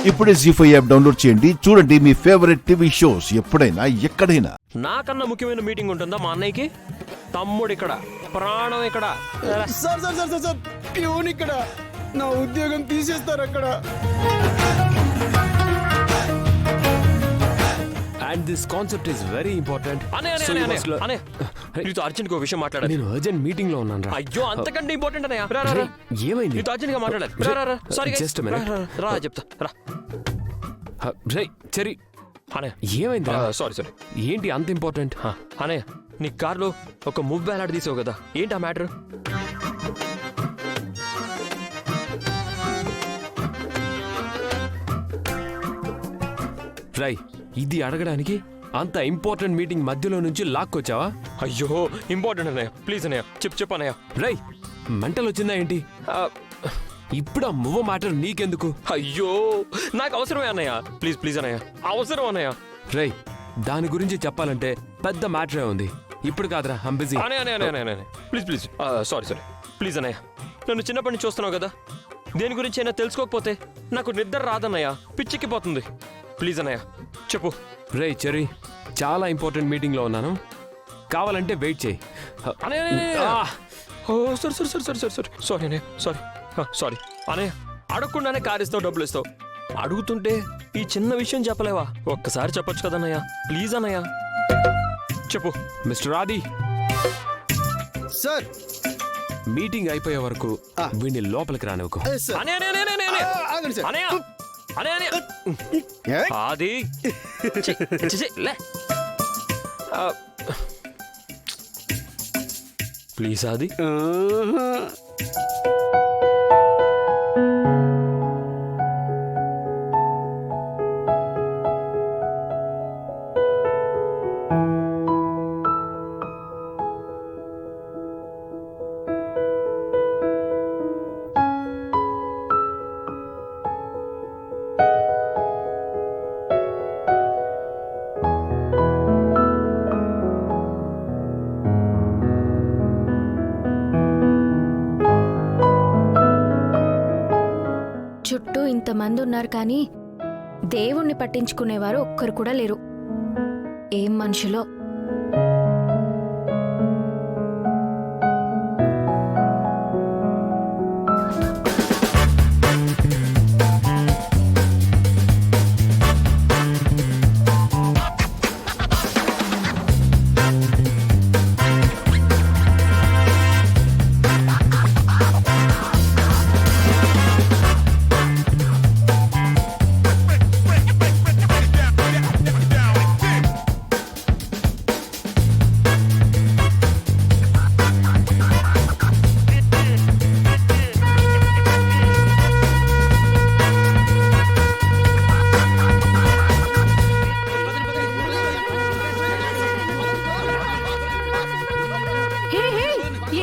ఇప్పుడే జీ5 app download చేయండి. చూడండి మీ ఫేవరెట్ టీవీ షోస్ ఎప్పుడైనా ఎక్కడైనా. నాకన్నా ముఖ్యమైన మీటింగ్ ఉంటుందా మా అన్నయ్యకి? తమ్ముడు ఇక్కడ, ప్రాణం ఇక్కడ. Sir sir sir sir peon ఇక్కడ, నా ఉద్యోగం తీసేస్తారు అక్కడ. And this concept is very important. నీతో అర్జెంట్ గా విషయం మాట్లాడాలి. నేను అర్జెంట్ మీటింగ్ లో ఉన్నాను. అయ్యో అంతకంటే ఇంపార్టెంట్ అన్నయ్య. ఏమైంది? నీతో అర్జెంట్ గా మాట్లాడాలి. సారీ జస్ట్ మినిట్ రా చెప్తా రా. చెరి అన్నయ్య ఏమైంది? సారీ ఏంటి అంత ఇంపార్టెంట్? అన్నయ్య నీ కార్లో ఒక మువ్వు వేలాడ తీసావు కదా, ఏంటి ఆ మ్యాటర్? రై ఇది అడగడానికి అంత ఇంపార్టెంట్ మీటింగ్ మధ్యలో నుంచి లాక్కొచ్చావా? అయ్యో ఇంపార్టెంట్ అన్నయ్య, ప్లీజ్ అన్నయ్య చెప్పు అన్నయ్య. రై మెంటల్ వచ్చిందా ఏంటి? ఇప్పుడు ఆ మువ్వ మ్యాటర్ నీకెందుకు? అయ్యో నాకు అవసరమే అన్నయ్య, ప్లీజ్ అన్నయ్య, అవసరం అన్నయ్య. రై దాని గురించి చెప్పాలంటే పెద్ద మ్యాటరే ఉంది. ఇప్పుడు కాదురా, I'm busy. Please sorry please అన్నయ్య. నన్ను చిన్నప్పటి నుంచి చూస్తున్నావు కదా, దేని గురించి అయినా తెలుసుకోకపోతే నాకు నిద్ర రాదన్నయ్య, పిచ్చిక్కిపోతుంది. ప్లీజ్ అన్నయ్య చెప్పు. రే చెరీ, చాలా ఇంపార్టెంట్ మీటింగ్ లో ఉన్నాను, కావాలంటే వెయిట్ చేయి. సారీ అన్నయ్య, అడగకుండానే కారు ఇస్తావు, డబ్బులు ఇస్తావు. అడుగుతుంటే ఈ చిన్న విషయం చెప్పలేవా? ఒక్కసారి చెప్పొచ్చు కదన్నయ్య, ప్లీజ్ అన్నయ్య చెప్పు. మిస్టర్ ఆది సార్, మీటింగ్ అయిపోయే వరకు వీడిని లోపలికి రానివ్వకు. అది ప్లీజ్ అది. చుట్టూ ఇంతమంది ఉన్నారు కానీ దేవుణ్ణి పట్టించుకునేవారు ఒక్కరు కూడా లేరు. ఏం మనుషులో.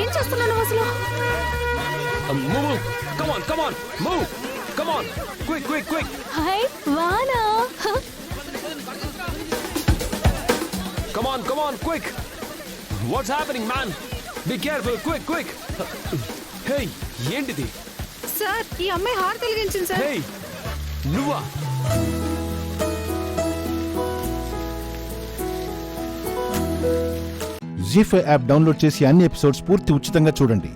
ఏం చేస్తున్నాను అసలు? Come on, move! Come on, quick! Hi వానా. Come on, quick! What's happening, man? Be careful, quick! Hey, ఏంటిది? సార్, ఈ అమ్మాయి హార్ తొలగించింది సార్. Hey, నువ్వా? జీ5 యాప్ డౌన్లోడ్ చేసి అన్ని ఎపిసోడ్స్ పూర్తి ఉచితంగా చూడండి.